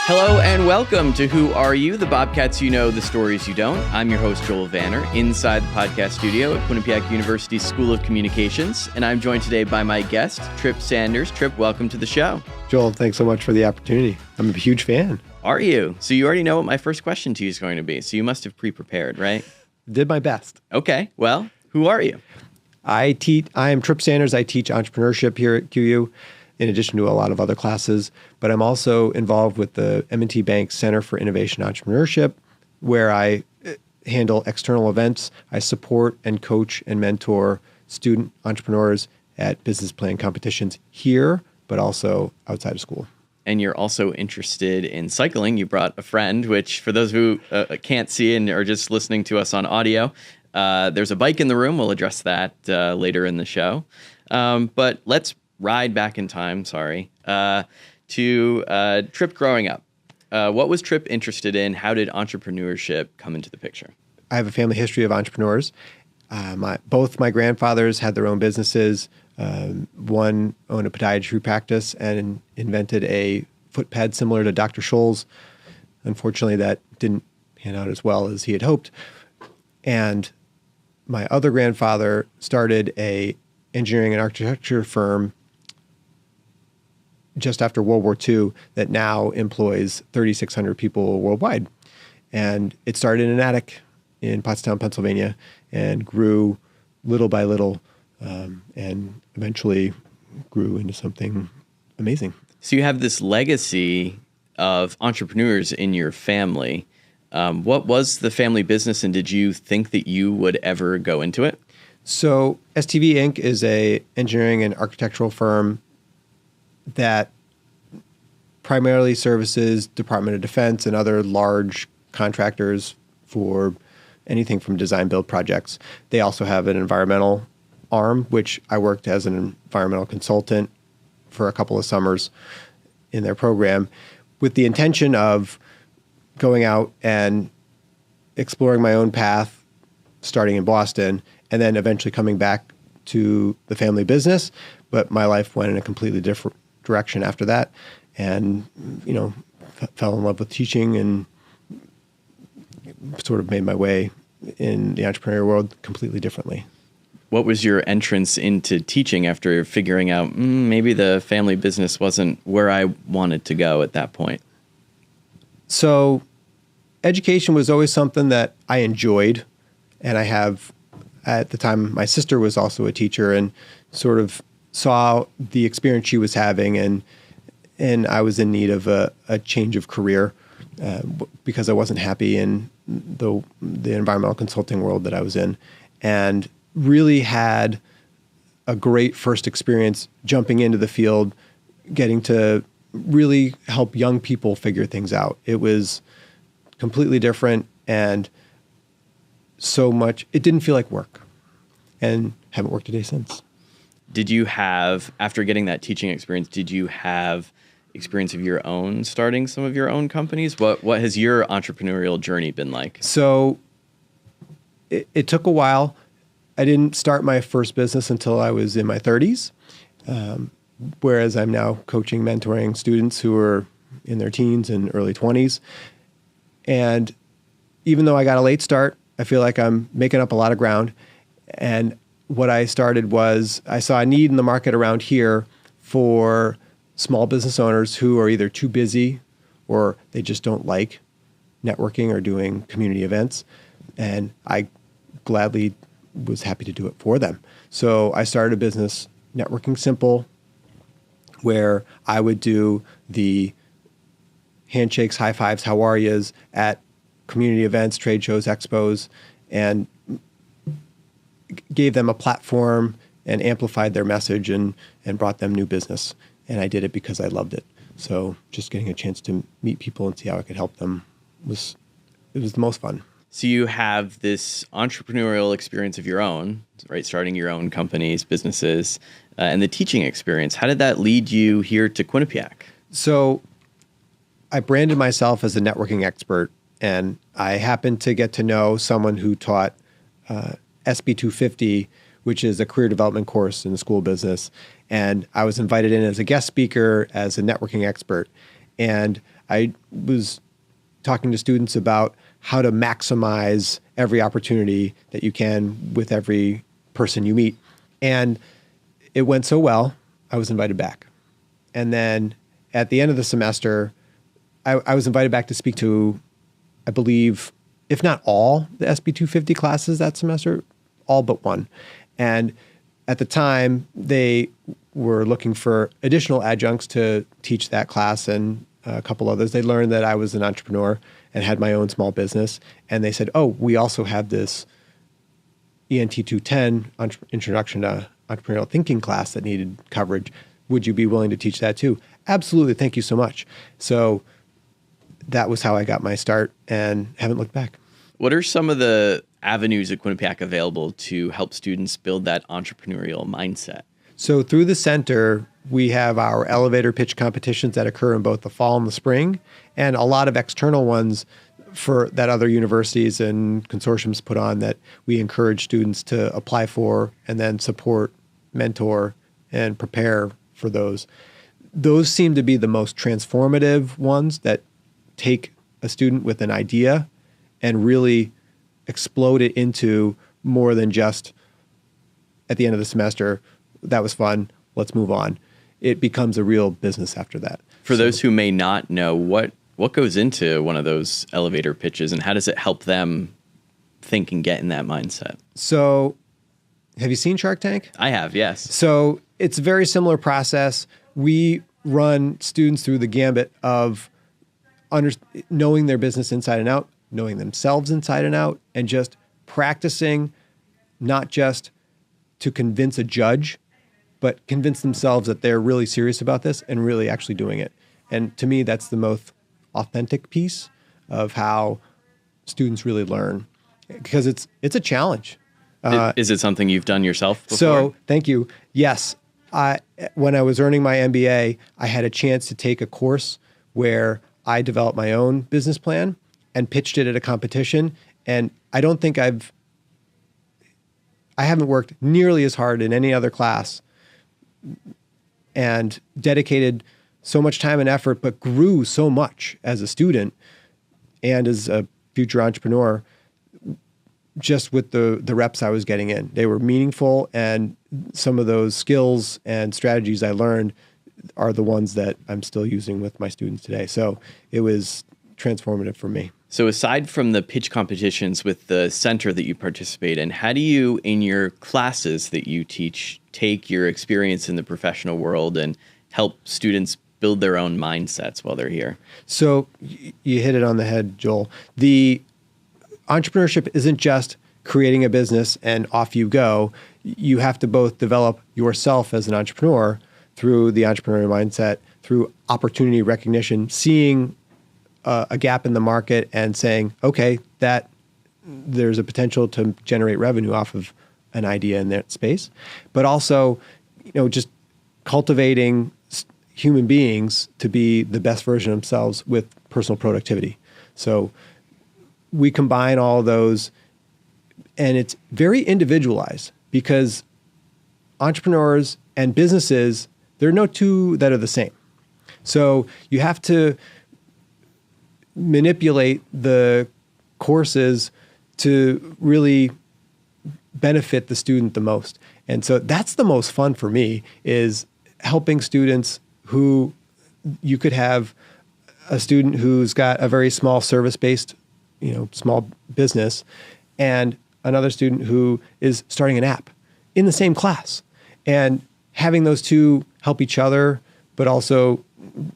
Hello and welcome to Who Are You? The Bobcats You Know, the Stories You Don't. I'm your host, Joel Vanner, inside the podcast studio at Quinnipiac University School of Communications. And I'm joined today by my guest, Trip Sanders. Trip, welcome to the show. Joel, thanks so much for the opportunity. I'm a huge fan. Are you? So you already know what my first question to you is going to be. So you must have pre-prepared, right? Did my best. Okay. Well, who are you? I am Trip Sanders. I teach entrepreneurship here at QU, in addition to a lot of other classes. But I'm also involved with the M&T Bank Center for Innovation Entrepreneurship, where I handle external events. I support and coach and mentor student entrepreneurs at business plan competitions here, but also outside of school. And you're also interested in cycling. You brought a friend, which for those who can't see and are just listening to us on audio, there's a bike in the room. We'll address that later in the show. But let's ride back in time, to Trip growing up. What was Trip interested in? How did entrepreneurship come into the picture? I have a family history of entrepreneurs. Both my grandfathers had their own businesses. One owned a podiatry practice and invented a foot pad similar to Dr. Scholl's. Unfortunately, that didn't pan out as well as he had hoped. And my other grandfather started a engineering and architecture firm just after World War II that now employs 3,600 people worldwide. And it started in an attic in Pottstown, Pennsylvania, and grew little by little, and eventually grew into something amazing. So you have this legacy of entrepreneurs in your family. What was the family business, and did you think that you would ever go into it? So STV Inc. is a engineering and architectural firm that primarily services Department of Defense and other large contractors for anything from design-build projects. They also have an environmental arm, which I worked as an environmental consultant for a couple of summers in their program, with the intention of going out and exploring my own path, starting in Boston, and then eventually coming back to the family business. But my life went in a completely different direction after that, and fell in love with teaching and sort of made my way in the entrepreneurial world completely differently. What was your entrance into teaching after figuring out maybe the family business wasn't where I wanted to go at that point? So education was always something that I enjoyed, and I have, at the time, my sister was also a teacher and sort of saw the experience she was having, and I was in need of a change of career because I wasn't happy in the environmental consulting world that I was in, and really had a great first experience jumping into the field, getting to really help young people figure things out. It was completely different, and so much, it didn't feel like work, and haven't worked a day since. Did you have, after getting that teaching experience, did you have experience of your own, starting some of your own companies? What has your entrepreneurial journey been like? So it took a while. I didn't start my first business until I was in my 30s, whereas I'm now coaching, mentoring students who are in their teens and early 20s. And even though I got a late start, I feel like I'm making up a lot of ground. And what I started was I saw a need in the market around here for small business owners who are either too busy or they just don't like networking or doing community events. And I gladly was happy to do it for them. So I started a business, Networking Simple, where I would do the handshakes, high fives, how are yous at community events, trade shows, expos, and gave them a platform and amplified their message and brought them new business. And I did it because I loved it. So just getting a chance to meet people and see how I could help them was the most fun. So you have this entrepreneurial experience of your own, right? Starting your own companies, businesses, and the teaching experience. How did that lead you here to Quinnipiac? So I branded myself as a networking expert, and I happened to get to know someone who taught SB 250, which is a career development course in the school business. And I was invited in as a guest speaker, as a networking expert. And I was talking to students about how to maximize every opportunity that you can with every person you meet. And it went so well, I was invited back. And then at the end of the semester, I was invited back to speak to, I believe, if not all the SB 250 classes that semester, all but one. And at the time, they were looking for additional adjuncts to teach that class and a couple others. They learned that I was an entrepreneur and had my own small business. And they said, oh, we also have this ENT 210 Introduction to Entrepreneurial Thinking class that needed coverage. Would you be willing to teach that too? Absolutely. Thank you so much. So that was how I got my start and haven't looked back. What are some of the avenues at Quinnipiac available to help students build that entrepreneurial mindset? So through the center, we have our elevator pitch competitions that occur in both the fall and the spring, and a lot of external ones for that other universities and consortiums put on that we encourage students to apply for and then support, mentor, and prepare for those. Those seem to be the most transformative ones that take a student with an idea and really explode it into more than just at the end of the semester, that was fun, let's move on. It becomes a real business after that. For those who may not know, what goes into one of those elevator pitches and how does it help them think and get in that mindset? So have you seen Shark Tank? I have, yes. So it's a very similar process. We run students through the gambit of knowing their business inside and out, knowing themselves inside and out, and just practicing not just to convince a judge, but convince themselves that they're really serious about this and really actually doing it. And to me, that's the most authentic piece of how students really learn, because it's a challenge. Is it something you've done yourself before? So thank you. Yes. When I was earning my MBA, I had a chance to take a course where I developed my own business plan and pitched it at a competition. And I don't think I haven't worked nearly as hard in any other class and dedicated so much time and effort, but grew so much as a student and as a future entrepreneur just with the reps I was getting in. They were meaningful, and some of those skills and strategies I learned are the ones that I'm still using with my students today. So it was transformative for me. So aside from the pitch competitions with the center that you participate in, how do you, in your classes that you teach, take your experience in the professional world and help students build their own mindsets while they're here? So you hit it on the head, Joel. The entrepreneurship isn't just creating a business and off you go. You have to both develop yourself as an entrepreneur through the entrepreneurial mindset, through opportunity recognition, seeing a gap in the market and saying, okay, that there's a potential to generate revenue off of an idea in that space, but also, just cultivating human beings to be the best version of themselves with personal productivity. So we combine all of those, and it's very individualized because entrepreneurs and businesses, there are no two that are the same. So you have to manipulate the courses to really benefit the student the most. And so that's the most fun for me, is helping students who you could have a student who's got a very small service-based, small business, and another student who is starting an app in the same class. And having those two help each other, but also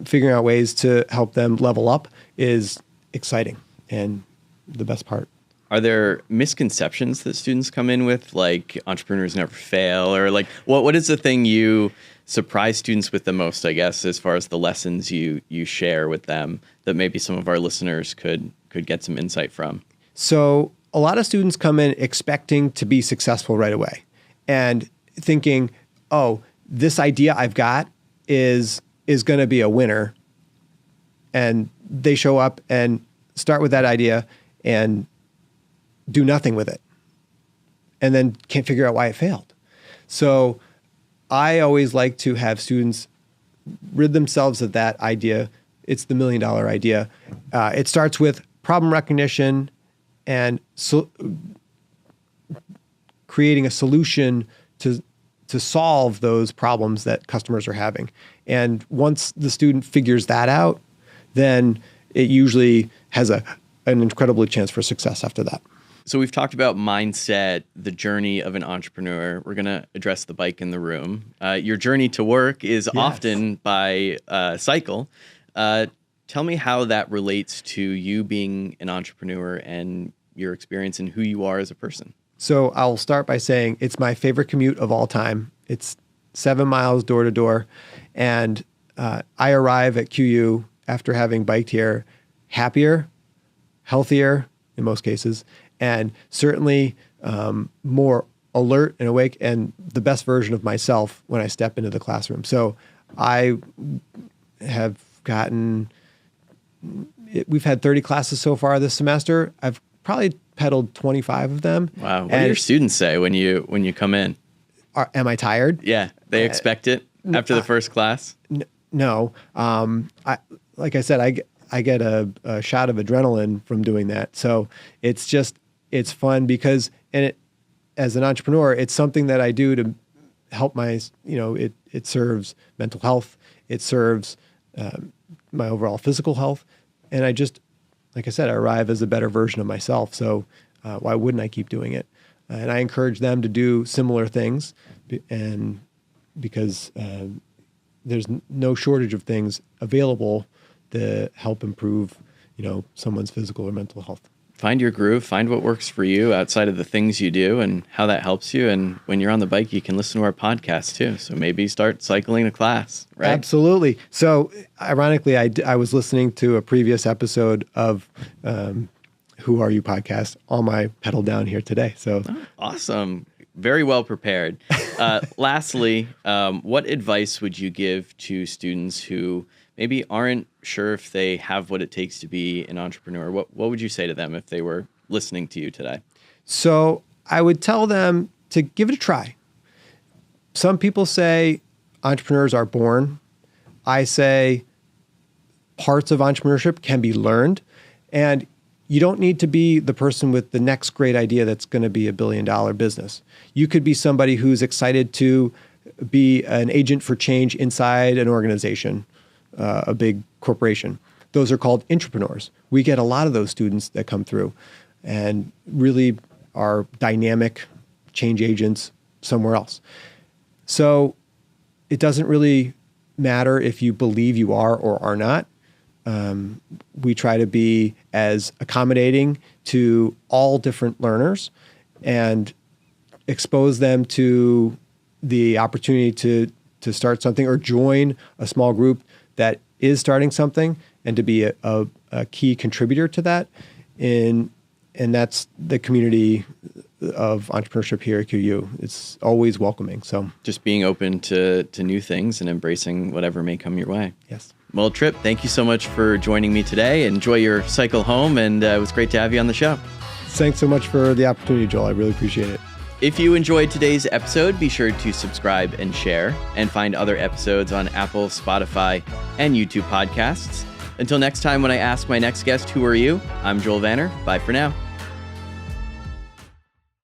figuring out ways to help them level up is exciting and the best part. Are there misconceptions that students come in with, like entrepreneurs never fail, or like what is the thing you surprise students with the most, I guess, as far as the lessons you share with them that maybe some of our listeners could get some insight from? So a lot of students come in expecting to be successful right away and thinking, oh, this idea I've got is going to be a winner. And they show up and start with that idea and do nothing with it, and then can't figure out why it failed. So I always like to have students rid themselves of that idea it's the $1 million idea. It starts with problem recognition and creating a solution to solve those problems that customers are having. And once the student figures that out, then it usually has an incredible chance for success after that. So we've talked about mindset, the journey of an entrepreneur. We're going to address the bike in the room. Your journey to work is often by cycle. Tell me how that relates to you being an entrepreneur and your experience and who you are as a person. So I'll start by saying it's my favorite commute of all time. It's 7 miles door to door. And I arrive at QU after having biked here happier, healthier in most cases, and certainly more alert and awake and the best version of myself when I step into the classroom. So I have we've had 30 classes so far this semester. I've probably pedaled 25 of them. Wow. What do your students say when you come in? Am I tired? Yeah. They expect it after the first class? No. Like I said, I get a shot of adrenaline from doing that. So it's fun because, as an entrepreneur, it's something that I do to help it serves mental health. It serves my overall physical health. And like I said, I arrive as a better version of myself. So why wouldn't I keep doing it? And I encourage them to do similar things, and because there's no shortage of things available to help improve, someone's physical or mental health. Find your groove, find what works for you outside of the things you do and how that helps you. And when you're on the bike, you can listen to our podcast too. So maybe start cycling to class, right? Absolutely. So ironically, I was listening to a previous episode of Who Are You podcast on my pedal down here today. So awesome. Very well prepared. Lastly, what advice would you give to students who maybe aren't sure if they have what it takes to be an entrepreneur? What would you say to them if they were listening to you today? So I would tell them to give it a try. Some people say entrepreneurs are born. I say parts of entrepreneurship can be learned. And you don't need to be the person with the next great idea that's going to be $1 billion business. You could be somebody who's excited to be an agent for change inside an organization, a big corporation. Those are called entrepreneurs. We get a lot of those students that come through and really are dynamic change agents somewhere else. So it doesn't really matter if you believe you are or are not. We try to be as accommodating to all different learners and expose them to the opportunity to start something or join a small group that is starting something and to be a key contributor to that. And that's the community of entrepreneurship here at QU. It's always welcoming. So just being open to new things and embracing whatever may come your way. Yes. Well, Tripp, thank you so much for joining me today. Enjoy your cycle home, and it was great to have you on the show. Thanks so much for the opportunity, Joel. I really appreciate it. If you enjoyed today's episode, be sure to subscribe and share, and find other episodes on Apple, Spotify, and YouTube podcasts. Until next time, when I ask my next guest, who are you? I'm Joel Vanner. Bye for now.